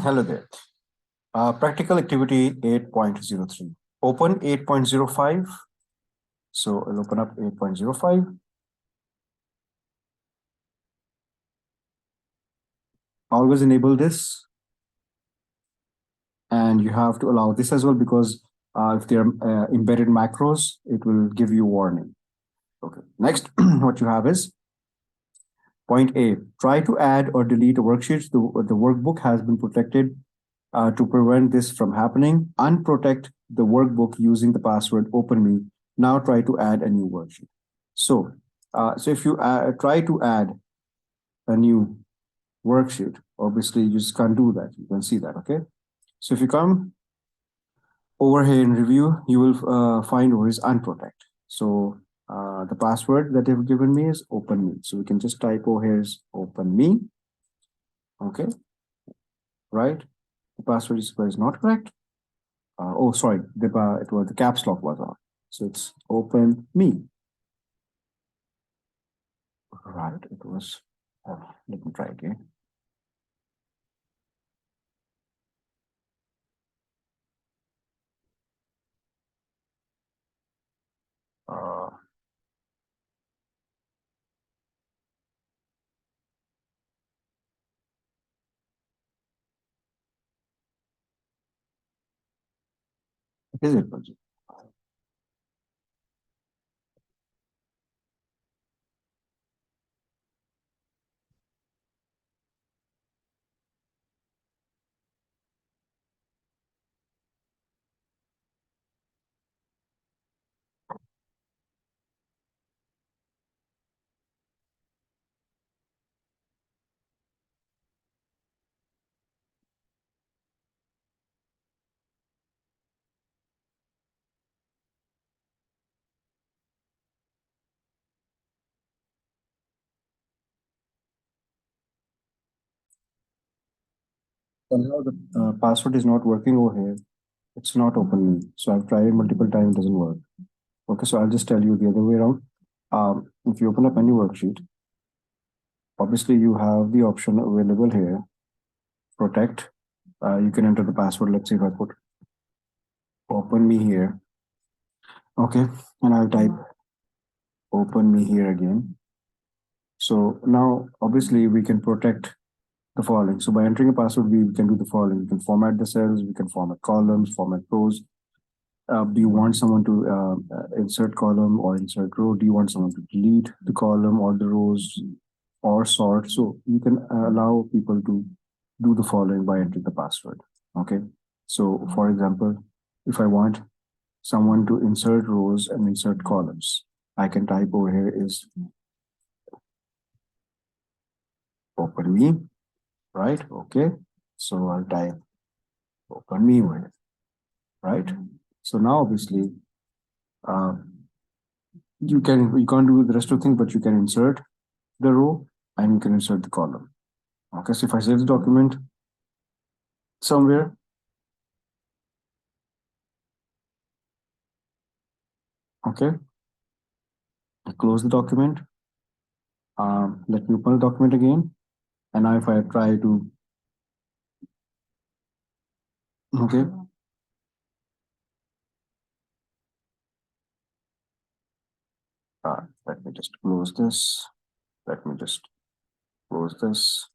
Hello there. Practical activity 8.03. Open 8.05. So I'll open up 8.05. Always enable this. And you have to allow this as well because if there are embedded macros, it will give you warning. Okay. Next, what you have is point A. Try to add or delete a worksheet. The workbook has been protected. To prevent this from happening, unprotect the workbook using the password openme. Now try to add a new worksheet. So if you try to add a new worksheet, obviously you just can't do that. You can see that, okay? So if you come over here in review, you will find where is unprotect. So the password that they've given me is openme. So we can just type over here is openme, okay? Right? The password is not correct. Oh, sorry, it was the caps lock was on. So it's open me. Right, it was, let me try again. Is it? Somehow the password is not working over here. It's not open me. So I've tried it multiple times, it doesn't work. Okay, so I'll just tell you the other way around. If you open up any worksheet, obviously you have the option available here, protect. You can enter the password. Let's see if I put open me here. Okay, and I'll type open me here again. So now obviously we can protect the following. So by entering a password, we can do the following. We can format the cells, we can format columns, format rows. Do you want someone to insert column or insert row? Do you want someone to delete the column or the rows or sort? So you can allow people to do the following by entering the password. Okay. So for example, if I want someone to insert rows and insert columns, I can type over here is open me, right? Okay. So I'll type open me with, right? So now obviously you can't do the rest of the thing, but you can insert the row and you can insert the column. Okay, so if I save the document somewhere, okay, I close the document. Let me open the document again. And now if I try to, okay, let me just close this. Let me just close this.